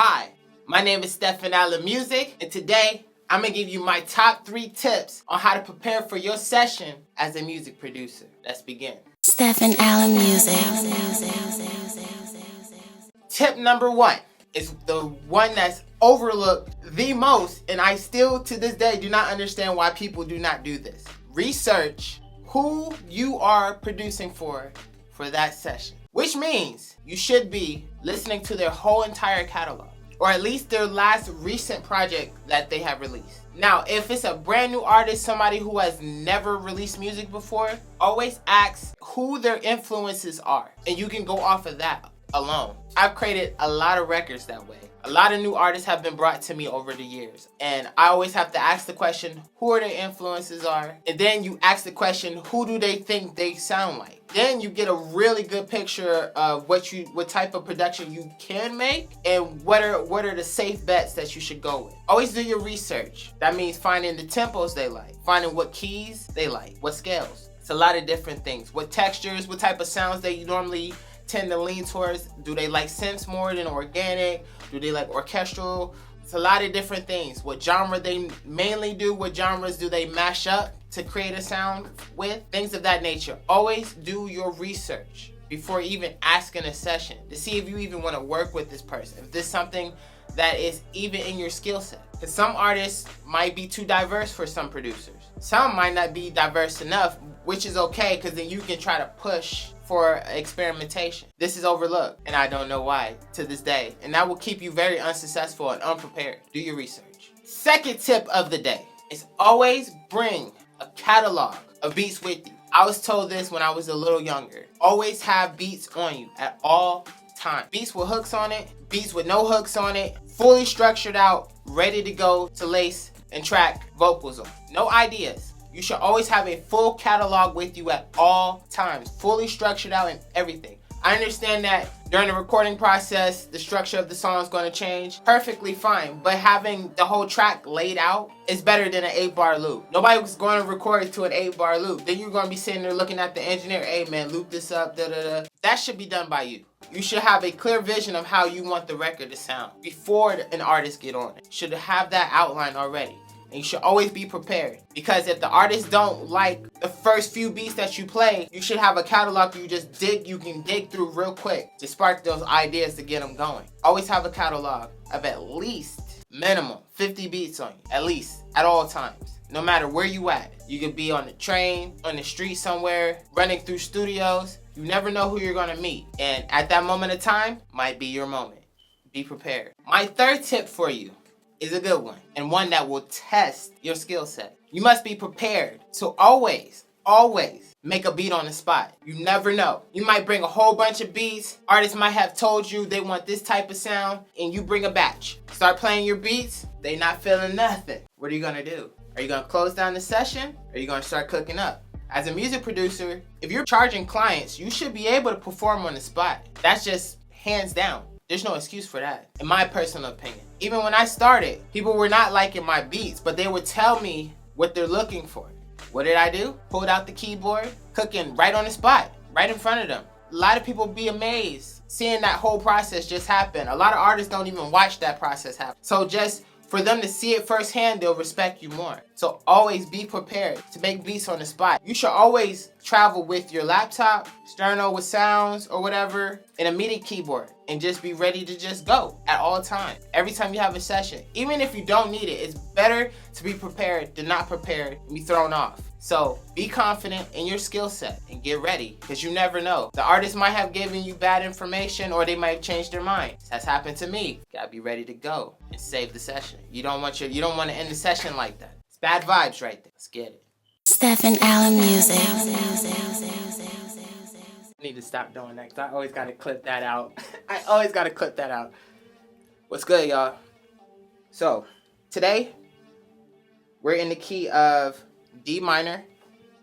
Hi, my name is StephenAllen and today I'm going to give you my top 3 tips on how to prepare for your session as a music producer. Let's begin. StephenAllen Music. Tip number 1 is the one that's overlooked the most, and I still to this day do not understand why people do not do this. Research who you are producing for that session, which means you should be listening to their whole entire catalog, or at least their last recent project that they have released. Now, if it's a brand new artist, somebody who has never released music before, always ask who their influences are, and you can go off of that alone. I've created a lot of records that way. A lot of new artists have been brought to me over the years, and I always have to ask the question, who are their influences are? And then you ask the question, who do they think they sound like? Then you get a really good picture of what type of production you can make, and what are the safe bets that you should go with. Always do your research. That means finding the tempos they like, finding what keys they like, what scales. It's a lot of different things. What textures, what type of sounds they normally tend to lean towards. Do they like synths more than organic? Do they like orchestral? It's a lot of different things. What genre they mainly do, what genres do they mash up to create a sound with? Things of that nature. Always do your research before even asking a session to see if you even want to work with this person. If this is something that is even in your skill set. Because some artists might be too diverse for some producers. Some might not be diverse enough, which is okay, because then you can try to push for experimentation. This is overlooked, and I don't know why to this day. And that will keep you very unsuccessful and unprepared. Do your research. Second tip of the day is always bring a catalog of beats with you. I was told this when I was a little younger. Always have beats on you at all times. Beats with hooks on it, beats with no hooks on it, fully structured out, ready to go to lace and track vocals on. No ideas. You should always have a full catalog with you at all times, fully structured out and everything. I understand that during the recording process, the structure of the song is going to change. Perfectly fine, but having the whole track laid out is better than an 8-bar loop. Nobody's going to record to an 8-bar loop. Then you're going to be sitting there looking at the engineer, hey man, loop this up, da-da-da. That should be done by you. You should have a clear vision of how you want the record to sound before an artist get on it. You should have that outline already. And you should always be prepared, because if the artists don't like the first few beats that you play, you should have a catalog you can dig through real quick to spark those ideas to get them going. Always have a catalog of at least minimum 50 beats on you, at least at all times. No matter where you at. You could be on the train, on the street somewhere, running through studios. You never know who you're gonna meet. And at that moment of time, might be your moment. Be prepared. My third tip for you is a good one, and one that will test your skill set. You must be prepared to always make a beat on the spot. You never know. You might bring a whole bunch of beats. Artists might have told you they want this type of sound, and you bring a batch. Start playing your beats, they not feeling nothing. What are you gonna do? Are you gonna close down the session, or are you gonna start cooking up? As a music producer, if you're charging clients, you should be able to perform on the spot. That's just hands down. There's no excuse for that, in my personal opinion. Even when I started, people were not liking my beats, but they would tell me what they're looking for. What did I do? Pulled out the keyboard, cooking right on the spot, right in front of them. A lot of people be amazed seeing that whole process just happen. A lot of artists don't even watch that process happen. So just for them to see it firsthand, they'll respect you more. So always be prepared to make beats on the spot. You should always travel with your laptop, stereo with sounds or whatever, and a MIDI keyboard, and just be ready to just go at all times. Every time you have a session, even if you don't need it, it's better to be prepared than not prepared and be thrown off. So be confident in your skill set and get ready, because you never know. The artist might have given you bad information, or they might have changed their mind. That's happened to me. Gotta be ready to go and save the session. You don't want to end the session like that. It's bad vibes right there. Let's get it. StephenAllen Music. I need to stop doing that, because I always gotta clip that out. What's good, y'all? So today we're in the key of D minor.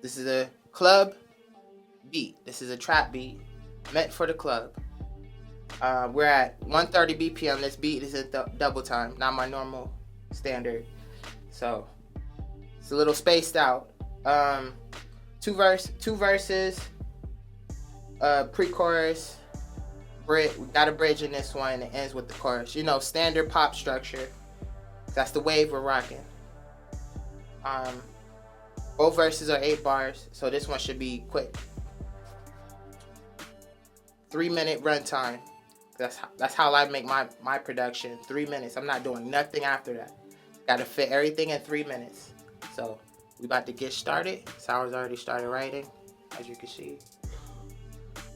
This is a club beat. This is a trap beat meant for the club. We're at 130 BPM. This beat is in double time, not my normal standard. So it's a little spaced out. Two verses, pre-chorus, We got a bridge in this one, and it ends with the chorus. You know, standard pop structure. That's the wave we're rocking. Both verses are 8 bars, so this one should be quick. 3-minute runtime. That's how I make my production. 3 minutes. I'm not doing nothing after that. Got to fit everything in 3 minutes. So we about to get started. Sour's already started writing, as you can see.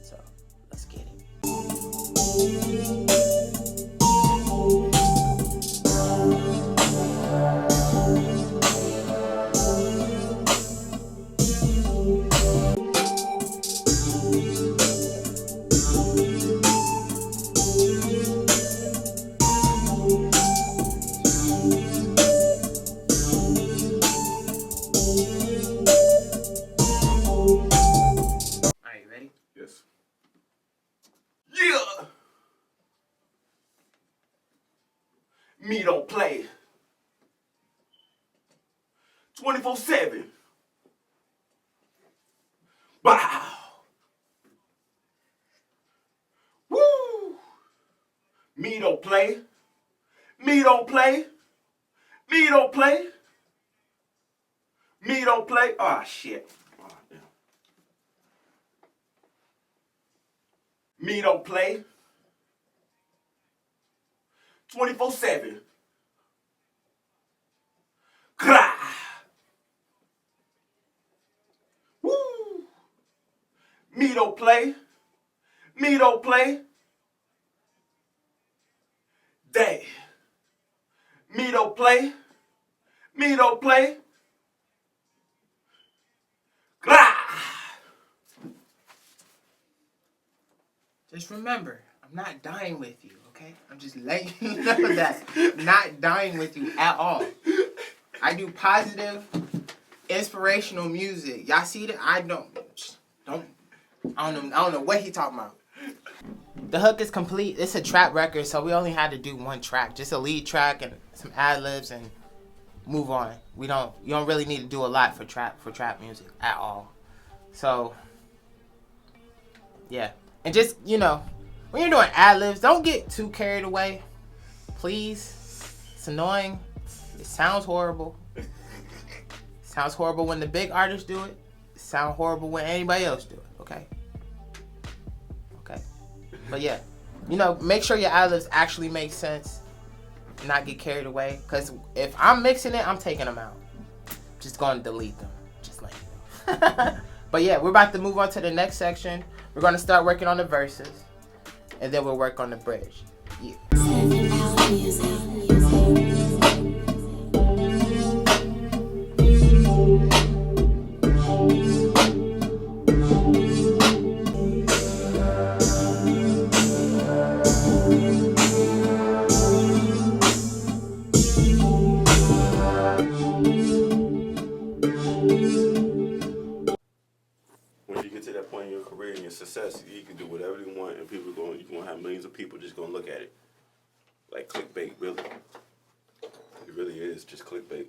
So let's get it. Yeah! Me don't play. 24/7. Wow! Woo! Me don't play. Me don't play. Me don't play. Me don't play. Ah, shit. Oh, damn. Me don't play. 24/7. Cry. Woo! Me don't play. Me don't play. Day. Me don't play. Me don't play. Cry. Just remember, I'm not dying with you, okay? I'm just letting you know that. I'm not dying with you at all. I do positive, inspirational music. Y'all see that? I don't know what he talking about. The hook is complete. It's a trap record, so we only had to do one track, just a lead track and some ad libs, and move on. You don't really need to do a lot for trap music at all. So yeah, and just when you're doing ad libs, don't get too carried away, please. It's annoying. It sounds horrible. It sounds horrible when the big artists do it. It sounds horrible when anybody else do it. Okay. But yeah, make sure your ad libs actually make sense. Not get carried away. Because if I'm mixing it, I'm taking them out. Just going to delete them. Just like But yeah, we're about to move on to the next section. We're going to start working on the verses. And then we'll work on the bridge. Yeah. StephenAllen Music. When you get to that point in your career and your success, you can do whatever you want, and you're gonna have millions of people just gonna look at it. Like clickbait, really. It really is just clickbait.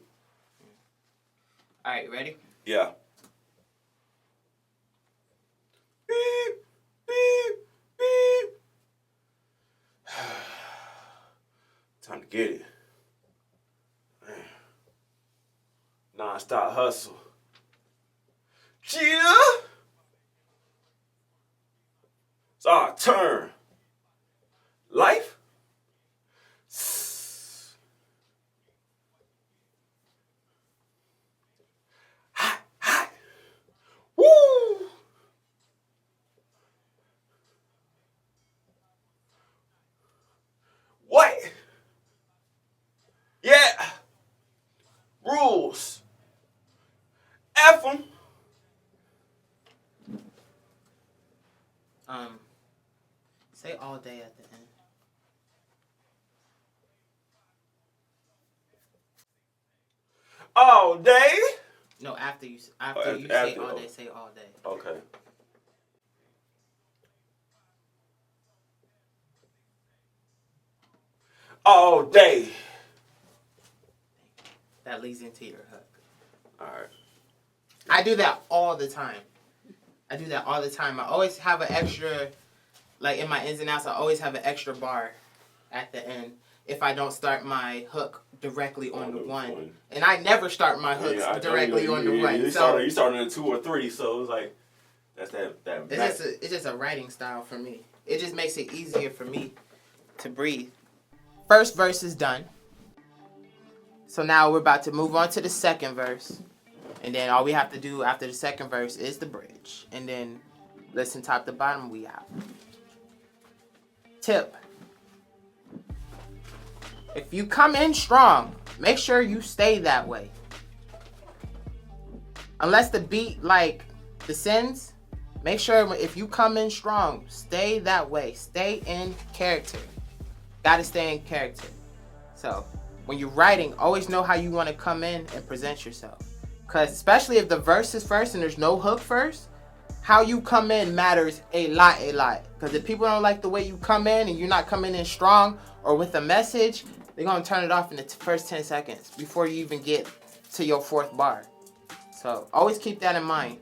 Alright, ready? Yeah. Beep, beep, beep. Time to get it. Man. Non-stop hustle. Yeah. It's our turn. Life. Hot, hot. Woo. What? Yeah. Rules. F 'em. Say all day at the end. All day? No, after you say all day, say all day. Okay. All day. That leads into your hook. Alright. I do that all the time. I always have an extra like in my ins and outs, I always have an extra bar at the end if I don't start my hook directly on the one. And I never start my hooks directly on the one. You started in 2 or 3, so it's like that's that. It's just a writing style for me. It just makes it easier for me to breathe. First verse is done. So now we're about to move on to the second verse. And then all we have to do after the second verse is the bridge. And then listen top to bottom, we out. Tip. If you come in strong, make sure you stay that way. Unless the beat like descends, make sure if you come in strong, stay that way. Stay in character. Gotta stay in character. So when you're writing, always know how you want to come in and present yourself. Because especially if the verse is first and there's no hook first, how you come in matters a lot. Because if people don't like the way you come in and you're not coming in strong or with a message, they're going to turn it off in the first 10 seconds before you even get to your fourth bar. So always keep that in mind.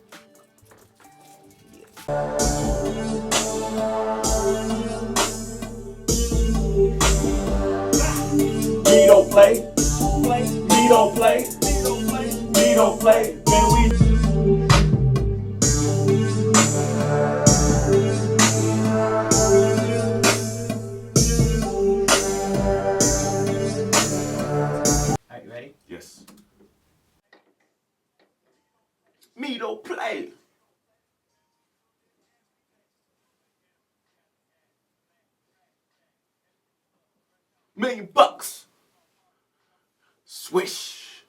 We don't play. We don't play. We don't play. Man, we. Are you ready? Yes. Me don't play. $1,000,000. Swish.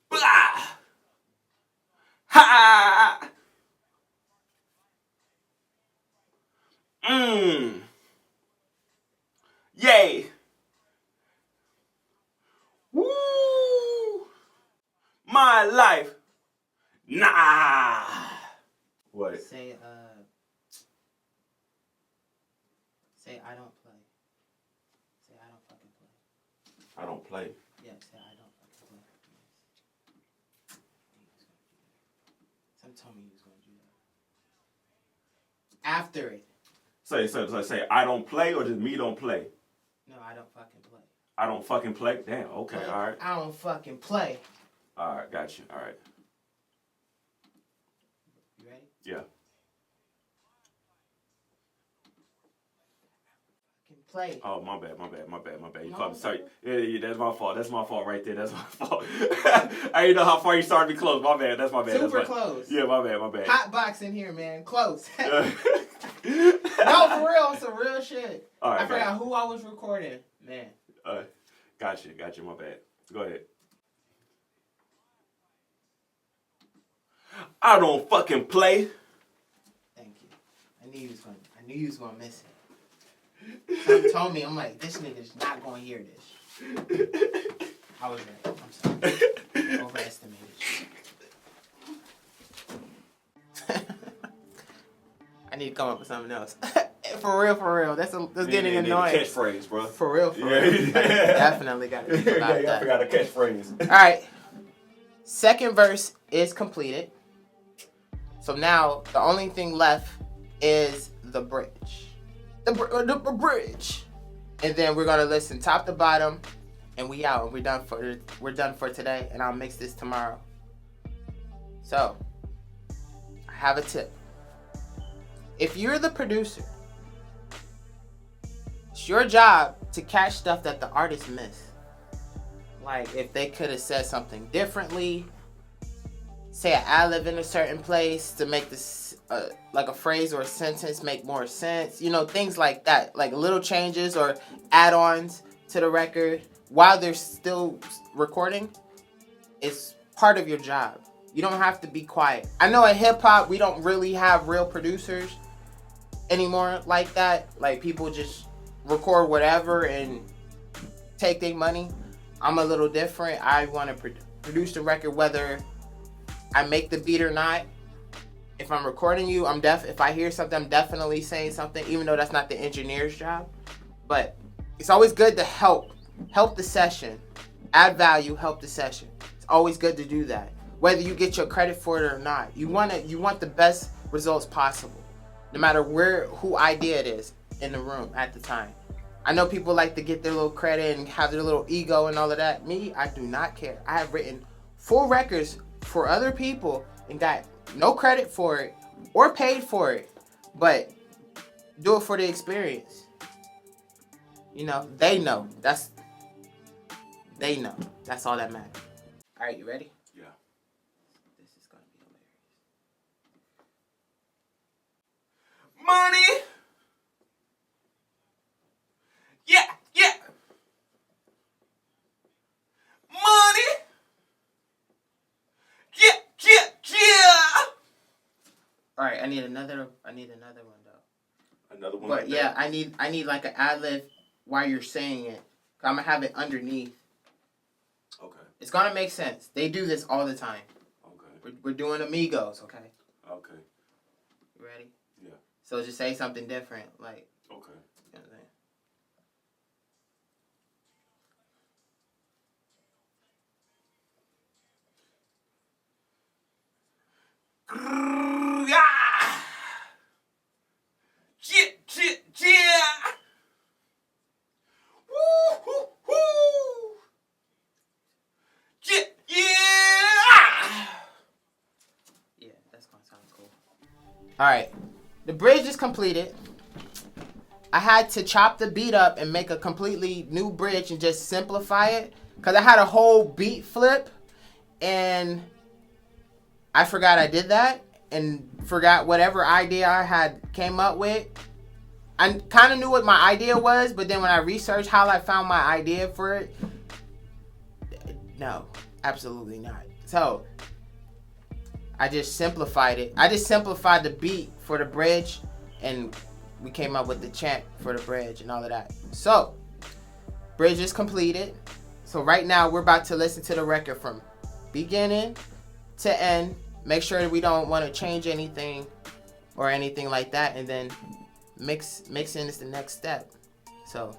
Blah. Ha. Yay. Woo. My life. Nah. What? Say I don't play. Say I don't fucking play. I don't play. Yeah, say I don't fucking play. Some told me he was gonna do that. After it. Say I don't play or just me don't play? No, I don't fucking play. I don't fucking play? Damn, okay, Like, all right. I don't fucking play. All right, got you. All right. You ready? Yeah. Play. Oh, my bad. You No, caught me. Sorry. no. Yeah, that's my fault. That's my fault right there. That's my fault. I didn't know how far you started me close. My bad. That's my bad. Super That's close. Yeah, my bad. Hot box in here, man. Close. No, for real. Some real shit. All right, I forgot who I was recording. Man. Got you. My bad. Go ahead. I don't fucking play. Thank you. I knew you was gonna miss it. Someone told me, I'm like, this nigga's not gonna hear this. I was right. I'm sorry. Overestimated. I need to come up with something else. For real. That's getting annoying. Catchphrase, bro. For real. Yeah. Definitely got to think about that. I forgot a catchphrase. All right. Second verse is completed. So now the only thing left is the bridge. The bridge. And then we're gonna listen top to bottom, and we out. We're done for today, and I'll mix this tomorrow. So I have a tip. If you're the producer, it's your job to catch stuff that the artist missed. Like if they could have said something differently, say an ad-lib in a certain place to make this like a phrase or a sentence make more sense. You know, things like that. Like little changes or add-ons to the record while they're still recording. It's part of your job. You don't have to be quiet. I know in hip-hop, we don't really have real producers anymore like that. Like people just record whatever and take their money. I'm a little different. I want to produce the record whether I make the beat or not. If I'm recording you, if I hear something, I'm definitely saying something, even though that's not the engineer's job. But it's always good to help the session, add value, help the session. It's always good to do that. whether you get your credit for it or not. You want the best results possible, no matter who idea it is in the room at the time. I know people like to get their little credit and have their little ego and all of that. Me, I do not care. I have written full records for other people and got no credit for it or paid for it, but do it for the experience. You know, they know. They know. That's all that matters. All right, you ready? Yeah. This is gonna be hilarious. Money. Yeah, yeah. Money. Yeah, yeah, yeah. All right, I need another one though. Another one. But like yeah, that? I need like an ad-lib while you're saying it. I'm gonna have it underneath. Okay. It's gonna make sense. They do this all the time. Okay. We're doing amigos, okay? Okay. You ready? Yeah. So just say something different, like. Okay. You know what I'm saying? Yeah, that's gonna sound cool. All right, the bridge is completed. I had to chop the beat up and make a completely new bridge and just simplify it because I had a whole beat flip and I forgot I did that and forgot whatever idea I had came up with. I kind of knew what my idea was, but then when I researched how I found my idea for it, no, absolutely not. So I just simplified it. I just simplified the beat for the bridge and we came up with the chant for the bridge and all of that. So, bridge is completed. So right now we're about to listen to the record from beginning to end. Make sure that we don't want to change anything or anything like that. And then mixing is the next step. So,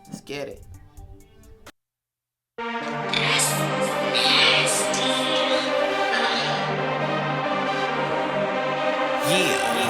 let's get it. Yeah.